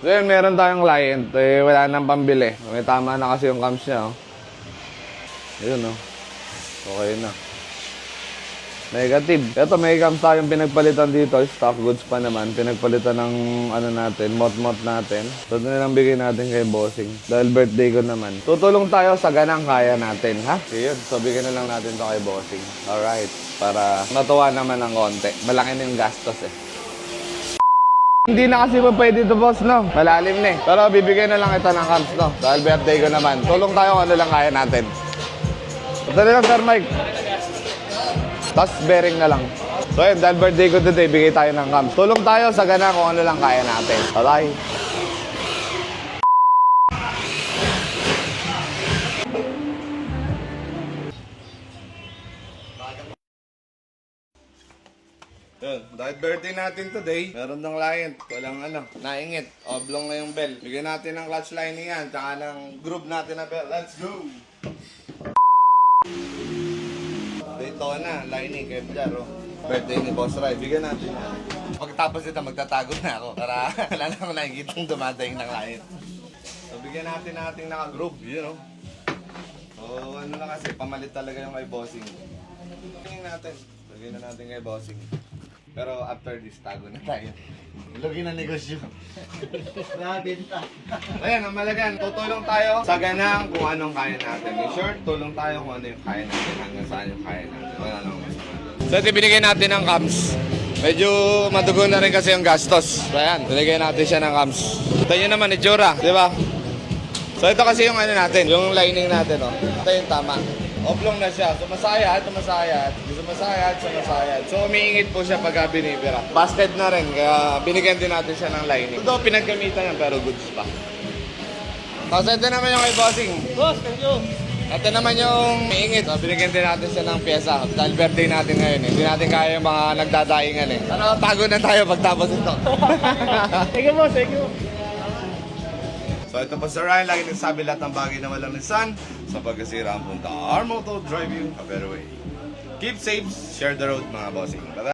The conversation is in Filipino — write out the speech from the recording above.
So yun, meron tayong client. Eh, wala nang pambili. May tama na kasi yung cams niya, oh. Ayun, oh. Okay na. Negative. Ito, may cams tayong pinagpalitan dito. Stock goods pa naman. Pinagpalitan ng ano natin, mot-mot natin. So, ito nilang bigay natin kay bossing. Dahil birthday ko naman. Tutulong tayo sa ganang kaya natin, ha? So, yun. So, bigyan na lang natin to kay bossing. Alright. Para matuwa naman ng konti. Malaki na yung gastos, eh. Hindi na kasi pa pwede ito, boss, no? Malalim na, eh. Pero bibigyan na lang ito ng cams, no? Dahil birthday ko naman. Tulong tayo kung ano lang kaya natin. Ito na lang, Sir Mike. Tapos bearing na lang. So yun, dahil birthday ko today, bigay tayo ng cams. Tulong tayo sa gana kung ano lang kaya natin. Bye-bye. Yun, dahil birthday natin today, meron ng client, walang naingit, oblong na yung bell. Bigyan natin ng clutch lining yan, tsaka ng groove natin na bell. Let's go! Ito na, lining, Kevlar, oh. Birthday ni Boss Rai, bigyan natin yan. Pagkatapos ito, magtatago na ako para wala na akong nakikitang dumadaing ng client. So, bigyan natin naka-groove, yun, oh. So, ano na kasi, pamalit talaga yung kay bossing. Bigyan natin. Bigyan na natin kay bossing. Pero after this, tago na tayo. Lagi na negosyo. Nabenta. Ayan, ang malagan. Tutulong tayo sa ganang kung anong kaya natin. In short, tulong tayo kung ano yung kaya natin hanggang saan yung kaya natin. Wala nang masama. So, ito binigay natin ng cams. Medyo madugo na rin kasi yung gastos. So, ayan, binigay natin siya ng cams. Ito nyo naman, itsura. Di ba? So, ito kasi yung ano natin, yung lining natin, oh. Ito yung tama. Oblong na siya. Sumasayad. So, umiingit po siya pagka binibira. Busted na rin, kaya binigyan din natin siya ng lining. Ito, pinagkamitan yan, pero goods pa. Tapos ito naman yung kay bossing. Boss, thank you. Ito naman yung umiingit. So, binigyan din natin siya ng pyesa. Dahil birthday natin ngayon, eh. Hindi natin kaya yung mga nagdadaingan, eh. Ano, tago na tayo pagtapos ito. Thank you, boss. Thank you. So ito po Sir Ryan, lagi nagsabi lahat ng bagay na walang lisan sa pagkasira ang punta. Our motto, drive you a better way. Keep safe, share the road mga bossing. Bye-bye.